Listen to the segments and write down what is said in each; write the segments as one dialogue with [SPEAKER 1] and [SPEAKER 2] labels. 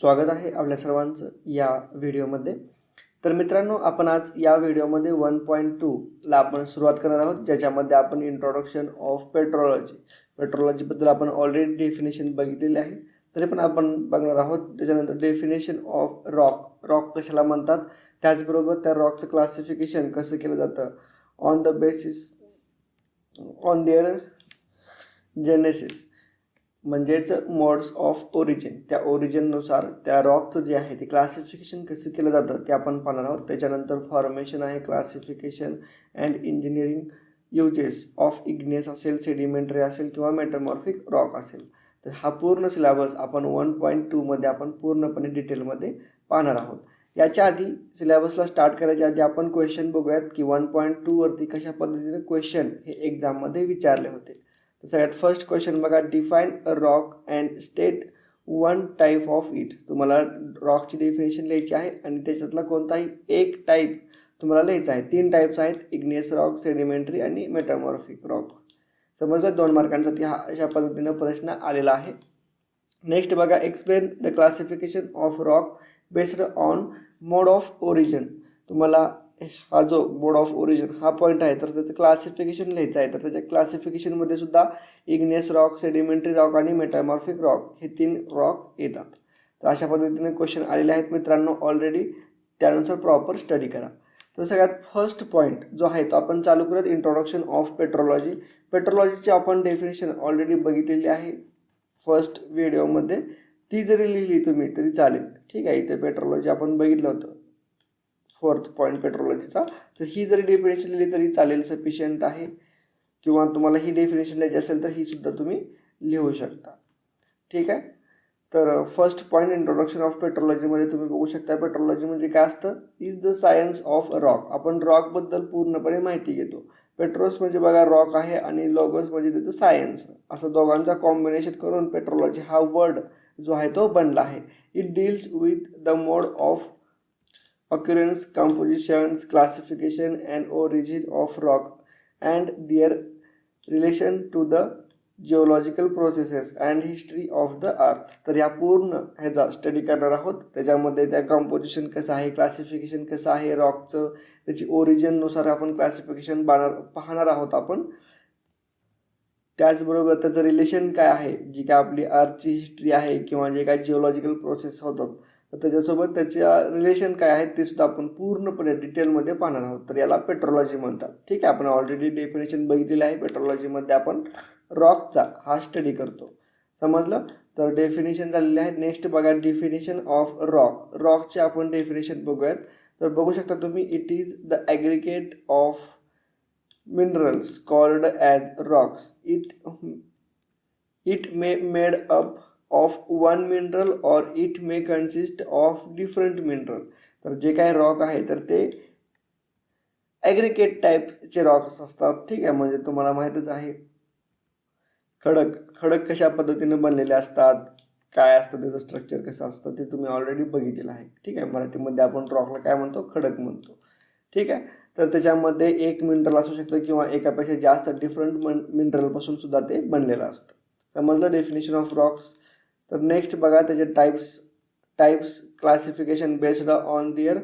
[SPEAKER 1] स्वागत आहे आपल्या सर्वांचं या व्हिडिओमध्ये। तर मित्रांनो, आपण आज या व्हिडिओमध्ये 1.2 ला आपण सुरुवात करणार आहोत, ज्याच्यामध्ये आपण इंट्रोडक्शन ऑफ पेट्रोलॉजीबद्दल आपण ऑलरेडी डेफिनेशन बघितलेली आहे, तरी पण आपण बघणार आहोत। त्याच्यानंतर डेफिनेशन ऑफ रॉक कशाला म्हणतात, त्याचबरोबर त्या रॉकचं क्लासिफिकेशन कसं केलं जातं on the basis on their genesis, म्हणजेच मोड्स ऑफ ओरिजिन, त्या ओरिजिननुसार त्या रॉकचं जे आहे ते क्लासिफिकेशन कसं केलं जातं ते आपण पाहणार आहोत। त्याच्यानंतर फॉर्मेशन आहे, classification and engineering uses of igneous असेल, सेडिमेंटरी असेल किंवा मेटामॉर्फिक रॉक असेल। तर हा पूर्ण सिलेबस आपण 1.2 मध्ये आपण पूर्णपणे डिटेलमध्ये पाहणार आहोत। याच्या आधी सिलेबसला स्टार्ट करायच्या आधी आपण क्वेश्चन बघूयात की 1.2 वरती कशा पद्धतीने क्वेश्चन हे एक्झाममध्ये विचारले होते। सगळ्यात फर्स्ट क्वेश्चन बघा, define a rock and state one type of it. तुम्हाला रॉकची डेफिनेशन लिहायची आहे आणि त्याच्यातला कोणताही एक टाईप तुम्हाला लिहायचा आहे। 3 टाईप्स आहेत, इग्नियस रॉक, सेडिमेंटरी आणि मेटामॉर्फिक रॉक। समजलं, 2 मार्कांसाठी हा अशा पद्धतीनं प्रश्न आलेला आहे। नेक्स्ट बघा, explain the classification of rock based on mode of origin. तुम्हाला हा जो मोड ऑफ ओरिजिन हा पॉईंट आहे, तर त्याचं क्लासिफिकेशन लिहायचं आहे। तर त्याच्या क्लासिफिकेशनमध्ये सुद्धा इग्नियस रॉक, सेडिमेंटरी रॉक आणि मेटामॉर्फिक रॉक हे 3 रॉक येतात। तर अशा पद्धतीने क्वेश्चन आलेले आहेत मित्रांनो ऑलरेडी, त्यानुसार प्रॉपर स्टडी करा। तर सगळ्यात फर्स्ट पॉईंट जो आहे तो आपण चालू करूयात, इंट्रोडक्शन ऑफ पेट्रोलॉजी। पेट्रोलॉजीची आपण डेफिनेशन ऑलरेडी बघितलेली आहे फर्स्ट व्हिडिओमध्ये, ती जरी लिहिली तुम्ही तरी चालेल, ठीक आहे। इथे पेट्रोलॉजी आपण बघितलं होतं, 4th पॉईंट पेट्रोलॉजीचा, तर ही जरी डेफिनेशन लिहिली तरी चालेल, सफिशियंट आहे। किंवा तुम्हाला ही डेफिनेशन लिहायची असेल तर ही सुद्धा तुम्ही लिहू शकता, ठीक आहे। तर फर्स्ट पॉईंट इंट्रोडक्शन ऑफ पेट्रोलॉजीमध्ये तुम्ही बघू शकता, पेट्रोलॉजी म्हणजे काय असतं, is the science of rock. आपण रॉकबद्दल पूर्णपणे माहिती घेतो। पेट्रोस म्हणजे बघा रॉक आहे आणि लॉगोस म्हणजे त्याचं सायन्स, असं दोघांचा कॉम्बिनेशन करून पेट्रोलॉजी हा वर्ड जो आहे तो बनला आहे। It deals with the mode of occurrence, compositions, classification and origin of rock and their relation to the geological processes and history of the earth। तर या पूर्ण ह्याचा स्टडी करणार आहोत। त्याच्यामध्ये त्या कंपोजिशन कसं आहे, क्लासिफिकेशन कसं आहे रॉकचं, त्याची ओरिजिननुसार आपण क्लासिफिकेशन पाहणार आहोत आपण। त्याचबरोबर त्याचं रिलेशन काय आहे, जी काय आपली अर्थची हिस्ट्री आहे किंवा जे काय जिओलॉजिकल प्रोसेस होतात तर त्याच्यासोबत त्याच्या रिलेशन काय आहे ते सुद्धा आपण पूर्णपणे डिटेलमध्ये पाहणार आहोत। तर याला पेट्रोलॉजी म्हणतात, ठीक आहे। आपण ऑलरेडी डेफिनेशन बघितलेलं आहे, पेट्रोलॉजीमध्ये आपण रॉकचा हा स्टडी करतो, समजलं। तर डेफिनेशन झालेले आहे। नेक्स्ट बघा, डेफिनेशन ऑफ रॉक। रॉकचे आपण डेफिनेशन बघूयात। तर बघू शकता तुम्ही, it is the aggregate of minerals called as rocks. It may made up of one mineral or it may consist of different mineral. तर जे काय रॉक आहे तर ते ॲग्रिगेट टाईपचे रॉक्स असतात, ठीक आहे। म्हणजे तुम्हाला माहीतच आहे खडक कशा पद्धतीने बनलेले असतात, काय असतं त्याचं स्ट्रक्चर कसं असतं ते तुम्ही ऑलरेडी बघितलेलं आहे, ठीक आहे। मराठीमध्ये आपण रॉकला काय म्हणतो, खडक म्हणतो, ठीक आहे। तर त्याच्यामध्ये एक मिनरल असू शकतं किंवा एकापेक्षा जास्त डिफरंट मिनरलपासून सुद्धा ते बनलेलं असतं, समजलं डेफिनेशन ऑफ रॉक्स। तर नेक्स्ट बघा, त्याचे types classification based on their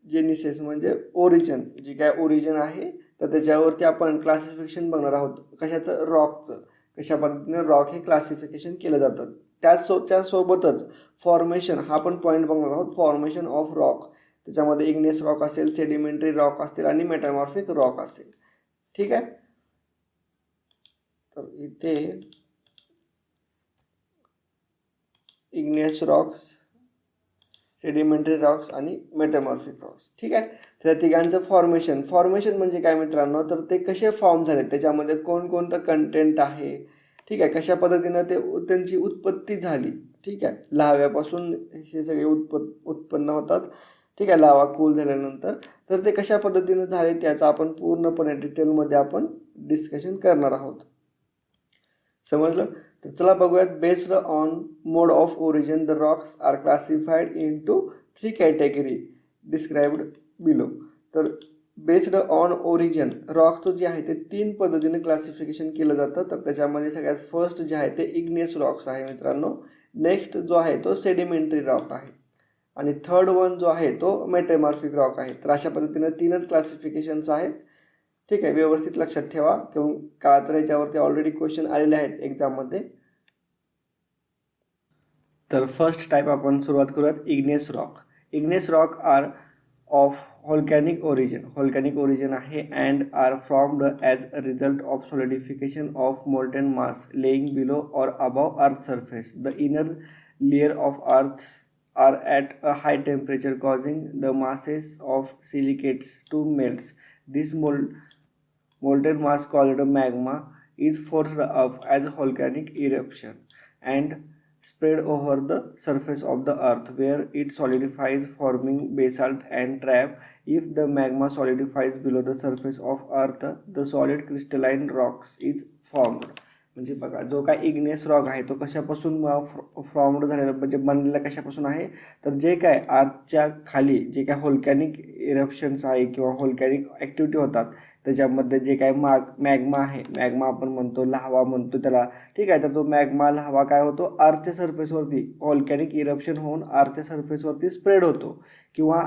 [SPEAKER 1] genesis, म्हणजे ओरिजिन, जी काय ओरिजिन आहे तर त्याच्यावरती आपण क्लासिफिकेशन बघणार आहोत, कशाचं, रॉकचं, कशा पद्धतीने रॉक हे क्लासिफिकेशन केलं जातं। त्यासोबतच फॉर्मेशन हा पण पॉईंट बघणार आहोत, फॉर्मेशन ऑफ रॉक। त्याच्यामध्ये इग्नियस रॉक असेल, सेडिमेंटरी रॉक असतील आणि मेटामॉर्फिक रॉक असेल, ठीक आहे। तर इथे इग्नियस रॉक्स, सेडिमेंटरी रॉक्स आणि मेटामॉर्फिक रॉक्स, ठीक आहे। त्या तिघांचं फॉर्मेशन म्हणजे काय मित्रांनो, तर ते कसे फॉर्म झाले, त्याच्यामध्ये कोणकोणतं कंटेंट आहे, ठीक आहे, कशा पद्धतीनं त्यांची उत्पत्ती झाली, ठीक आहे। लाव्यापासून हे सगळे उत्पन्न होतात, ठीक आहे, लावा कूल झाल्यानंतर। तर ते कशा पद्धतीनं झाले त्याचं आपण पूर्णपणे डिटेलमध्ये आपण डिस्कशन करणार आहोत, समजलं। तर चला बघूयात, based on mode of origin the rocks are classified into 3 category described below. तर बेस्ड ऑन ओरिजिन रॉकचं जे आहे ते 3 पद्धतीने क्लासिफिकेशन केलं जातं। तर त्याच्यामध्ये सगळ्यात फर्स्ट जे आहे ते इग्नियस रॉक्स आहे मित्रांनो, नेक्स्ट जो आहे तो सेडिमेंटरी रॉक आहे आणि थर्ड वन जो आहे तो मेटॅमॉर्फिक रॉक आहे. तर अशा पद्धतीने तीनच क्लासिफिकेशन्स आहेत. ठीक आहे, व्यवस्थित लक्षात ठेवा किंवा का तर याच्यावरती ऑलरेडी क्वेश्चन आलेले आहेत एक्झाममध्ये. तर फर्स्ट टाईप आपण सुरुवात करूयात igneous rock. Igneous rock are of volcanic origin आहे and are formed as a result of solidification of molten mass lying below or above earth surface. The inner layer of earth are at a high temperature causing the masses of silicates to melt. This molten mass called magma is forced up as a volcanic eruption and spread over the surface of the earth where it solidifies forming basalt and trap. If the magma solidifies below the surface of earth, the solid crystalline rocks is formed. म्हणजे बघा जो काय igneous rock आहे तो कशापासून formed झालेला म्हणजे बनलेला कशापासून आहे तर जे काय आर्थच्या खाली जे काय व्होल्कॅनिक इरप्शन्स आहे किंवा व्होल्कॅनिक ॲक्टिव्हिटी होतात त्याच्यामध्ये जे काय मॅग्मा आहे, मॅग्मा आपण म्हणतो लावा म्हणतो त्याला. ठीक आहे, तर तो मॅग्मा लावा काय होतो आर्थच्या सरफेसवरती व्होल्कॅनिक इरप्शन होऊन आर्थच्या सरफेसवरती स्प्रेड होतो किंवा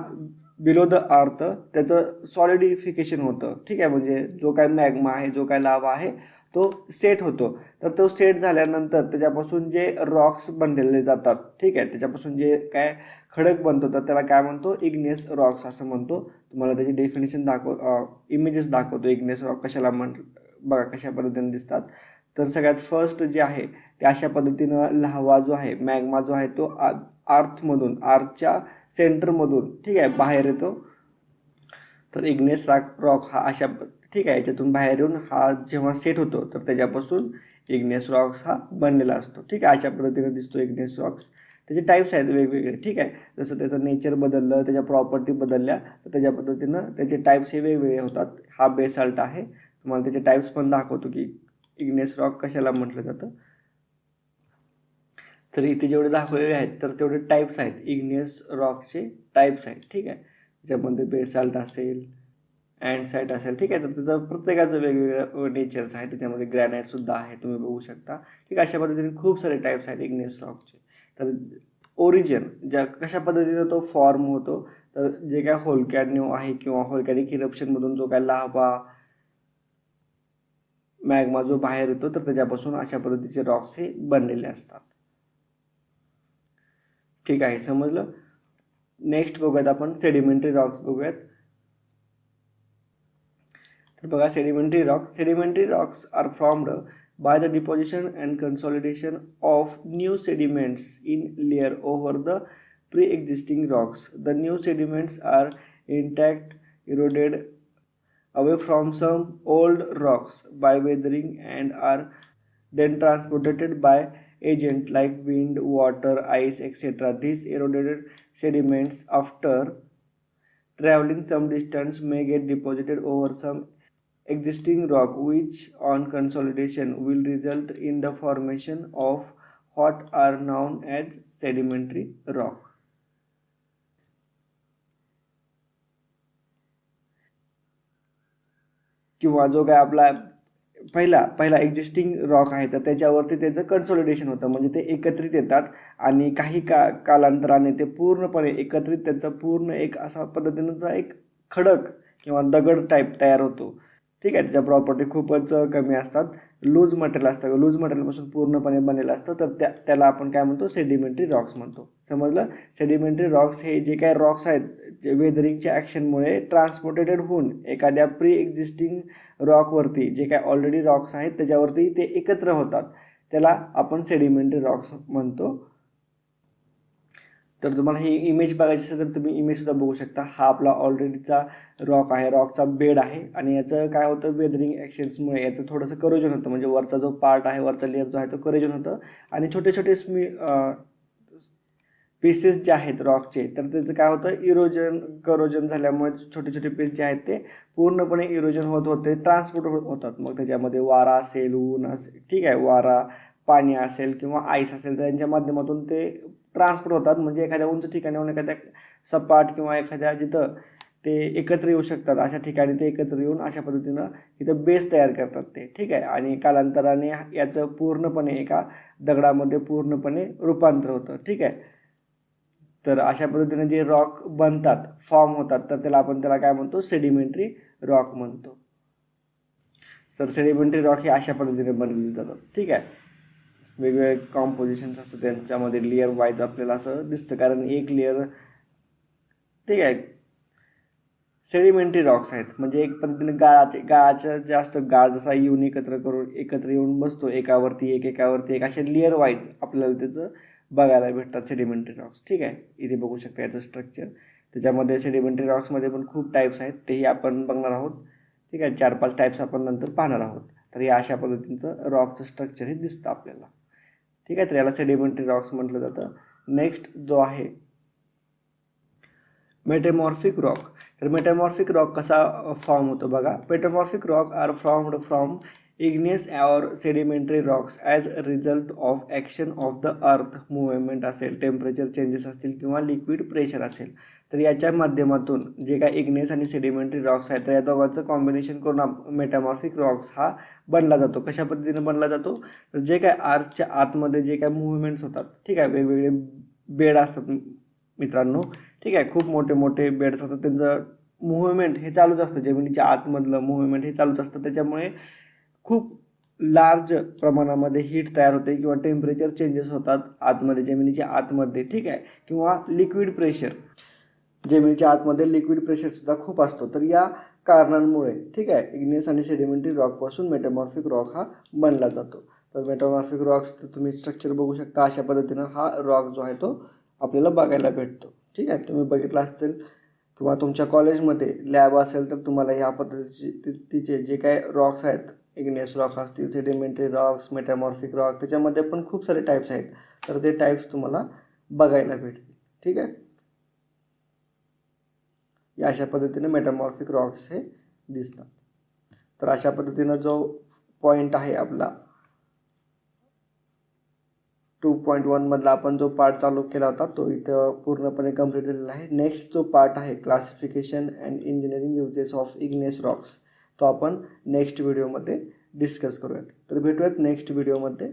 [SPEAKER 1] बिलो द अर्थ त्याचं सॉलिडिफिकेशन होतं. ठीक आहे, म्हणजे जो काय मॅग्मा आहे जो काय लावा आहे तो सेट होतो. तर तो सेट झाल्यानंतर त्याच्यापासून जे रॉक्स बनलेले जातात. ठीक आहे, त्याच्यापासून जे काय खडक बनतो तर त्याला काय म्हणतो इग्नेस रॉक्स असं म्हणतो. तुम्हाला त्याची डेफिनेशन इमेजेस दाखवतो इग्नेस रॉक कशाला बघा कशा पद्धतीने दिसतात. तर सगळ्यात फर्स्ट जे आहे ते अशा पद्धतीनं लावा जो आहे मॅग्मा जो आहे तो आर्थच्या सेंटरमधून ठीक आहे बाहेर येतो. तर इग्नेस रॉक हा अशा ठीक आहे याच्यातून बाहेर येऊन हा जेव्हा सेट होतो तर त्याच्यापासून इग्नेस रॉक्स हा बनलेला असतो. ठीक आहे, अशा पद्धतीने दिसतो इग्नेस रॉक्स. त्याचे टाईप्स आहेत वेगवेगळे. ठीक आहे, जसं त्याचं नेचर बदललं त्याच्या प्रॉपर्टी बदलल्या तर त्याच्या पद्धतीनं त्याचे टाईप्स हे वेगवेगळे होतात. हा बेसाल्ट आहे, तुम्हाला त्याचे टाईप्स पण दाखवतो की इग्नेस रॉक कशाला म्हटलं जातं. तर इथे जेवढे दाखवलेले आहेत तर तेवढे टाईप्स आहेत इग्नेस रॉकचे टाईप्स आहेत. ठीक आहे, त्याच्यामध्ये बेसाल्ट असेल अँडसाईट असेल. ठीक आहे, तर त्याचं प्रत्येकाचं वेगवेगळं नेचर्स आहे. त्याच्यामध्ये ग्रॅनाईटसुद्धा आहे तुम्ही बघू शकता. ठीक आहे, अशा पद्धतीने खूप सारे टाईप्स आहेत इग्नेस रॉकचे. तर ओरिजिन ज्या कशा पद्धतीने तो फॉर्म होतो तर जे काय व्होल्कॅनो आहे किंवा व्होल्कॅनिक इरप्शनमधून जो काय लावा मॅग्मा जो बाहेर येतो तर त्याच्यापासून अशा पद्धतीचे रॉक्स हे बनलेले असतात. ठीक आहे, समजलं. नेक्स्ट बघूयात आपण सेडिमेंटरी रॉक्स बघूयात. तर बघा sedimentary rocks are formed by the deposition and consolidation of new sediments in layer over the pre-existing rocks. The new sediments are intact, eroded away from some old rocks by weathering and are then transported by agents like wind, water, ice, etc. These eroded sediments, after traveling some distance, may get deposited over some existing rock, which on consolidation will result in the formation of what are known as sedimentary rock. किंवा जो काय आपला पहिला existing rock आहे तर त्याच्यावरती त्याचं consolidation होतं म्हणजे ते एकत्रित येतात आणि काही कालांतराने ते पूर्णपणे एकत्रित त्याचं पूर्ण एक असा पद्धतीचा एक खडक किंवा दगड टाईप तयार होतो. ठीक आहे, त्याच्या प्रॉपर्टी खूपच कमी असतात. लूज मटेरियल असतं, लूज मटेरियलपासून पूर्णपणे बनलेलं असतं तर त्याला आपण काय म्हणतो सेडिमेंटरी रॉक्स म्हणतो. समजलं. सेडिमेंटरी रॉक्स हे जे काय रॉक्स आहेत जे वेदरिंगच्या ॲक्शनमुळे ट्रान्सपोर्टेटेड होऊन एखाद्या प्री एक्झिस्टिंग रॉकवरती जे काय ऑलरेडी रॉक्स आहेत त्याच्यावरती ते एकत्र होतात त्याला आपण सेडिमेंटरी रॉक्स म्हणतो. तर तुम्हाला ही इमेज बघायची असेल तर तुम्ही इमेजसुद्धा बघू शकता. हा आपला ऑलरेडीचा रॉक आहे, रॉकचा बेड आहे आणि याचं काय होतं वेदरिंग ॲक्शन्समुळे याचं थोडंसं करोजन होतं म्हणजे वरचा जो पार्ट आहे वरचा लेअर जो आहे तो करोजन होतं आणि छोटे छोटे पीसेस जे आहेत रॉकचे तर त्याचं काय होतं करोजन झाल्यामुळे छोटे छोटे पीस जे आहेत ते पूर्णपणे इरोजन होते ट्रान्सपोर्ट होतात. मग त्याच्यामध्ये वारा असेल ऊन असेल ठीक आहे वारा पाणी असेल किंवा आईस असेल तर त्यांच्या माध्यमातून ते ट्रान्सपोर्ट होतात म्हणजे एखाद्या उंच ठिकाणाहून एखाद्या सपाट किंवा एखाद्या जिथं ते एकत्र येऊ शकतात, अशा ठिकाणी ते एकत्र येऊन अशा पद्धतीनं इथं बेस तयार करतात ते, ठीक आहे. आणि कालांतराने याचं पूर्णपणे एका दगडामध्ये पूर्णपणे रूपांतर होतं, ठीक आहे. तर अशा पद्धतीने जे रॉक बनतात, फॉर्म होतात, तर त्याला काय म्हणतो, सेडिमेंटरी रॉक म्हणतो. तर सेडिमेंटरी रॉक हे अशा पद्धतीने बनवले जातात, ठीक आहे. वेगवेगळे कॉम्पोजिशन्स असतात त्यांच्यामध्ये, लेअर वाईज आपल्याला असं दिसतं, कारण एक लेअर, ठीक आहे. सेडिमेंटरी रॉक्स आहेत म्हणजे एक पद्धतीने गाळाच्या जास्त गाळ जसा येऊन एकत्र येऊन बसतो एकावरती एक असे लेअर वाईज आपल्याला त्याचं बघायला भेटतात सेडिमेंटरी रॉक्स, ठीक आहे. इथे बघू शकता याचं स्ट्रक्चर. त्याच्यामध्ये सेडिमेंटरी रॉक्समध्ये पण खूप टाईप्स आहेत, तेही आपण बघणार आहोत, ठीक आहे. 4-5 टाईप्स आपण नंतर पाहणार आहोत. तर या अशा पद्धतीचं रॉकचं स्ट्रक्चर हे दिसतं आपल्याला, ठीक आहे. तर याला सेडिमेंटरी रॉक्स म्हटलं जातं. नेक्स्ट जो आहे मेटामॉर्फिक रॉक. तर मेटामॉर्फिक रॉक कसा फॉर्म होतो बघा. Metamorphic rock are formed from igneous or sedimentary rocks as a result of action of the earth movement असेल, टेम्परेचर चेंजेस असतील किंवा लिक्विड प्रेशर असेल. तर याच्या माध्यमातून जे काय इग्नियस आणि सेडिमेंटरी रॉक्स आहेत, तर या दोघांचं कॉम्बिनेशन करून मेटामॉर्फिक रॉक्स हा बनला जातो. कशा पद्धतीने बनला जातो, तर जे काय अर्थच्या आतमध्ये जे काय मुवमेंट्स होतात, ठीक आहे, वेगवेगळे बेड असतात मित्रांनो, ठीक आहे. खूप मोठे मोठे बेड्स असतात, त्यांचं मुव्हमेंट हे चालूच असतं, जमिनीच्या आतमधलं मुव्हमेंट हे चालूच असतं. त्याच्यामुळे खूप लार्ज प्रमाणामध्ये हीट तयार होते किंवा टेम्परेचर चेंजेस होतात आतमध्ये, जमिनीच्या आतमध्ये, ठीक आहे. किंवा लिक्विड प्रेशर, जमिनीच्या आतमध्ये लिक्विड प्रेशरसुद्धा खूप असतो. तर या कारणांमुळे, ठीक आहे, इग्नियस आणि सेडिमेंटरी रॉकपासून मेटामॉर्फिक रॉक हा बनला जातो. तर मेटामॉर्फिक रॉक्स तुम्ही स्ट्रक्चर बघू शकता. अशा पद्धतीनं हा रॉक जो आहे तो आपल्याला बघायला भेटतो, ठीक आहे. तुम्ही बघितलं असेल किंवा तुमच्या कॉलेजमध्ये लॅब असेल तर तुम्हाला ह्या पद्धतीचे तिचे जे काय रॉक्स आहेत, इग्नियस रॉक असतील, सेडिमेंटरी रॉक्स, मेटामॉर्फिक रॉक, त्याच्यामध्ये पण खूप सारे टाईप्स आहेत. तर ते टाईप्स तुम्हाला बघायला भेटतील, ठीक आहे. या अशा पद्धतीने मेटामॉर्फिक रॉक्स हे दिसतात. तर अशा पद्धतीनं जो पॉईंट आहे आपला 2.1 मधला आपण जो पार्ट चालू केला होता तो इथं पूर्णपणे कंप्लीट झालेला आहे. नेक्स्ट जो पार्ट आहे classification and engineering uses of igneous Roxx, तो आपण नेक्स्ट व्हिडिओमध्ये डिस्कस करूयात. तर भेटूयात नेक्स्ट व्हिडिओमध्ये.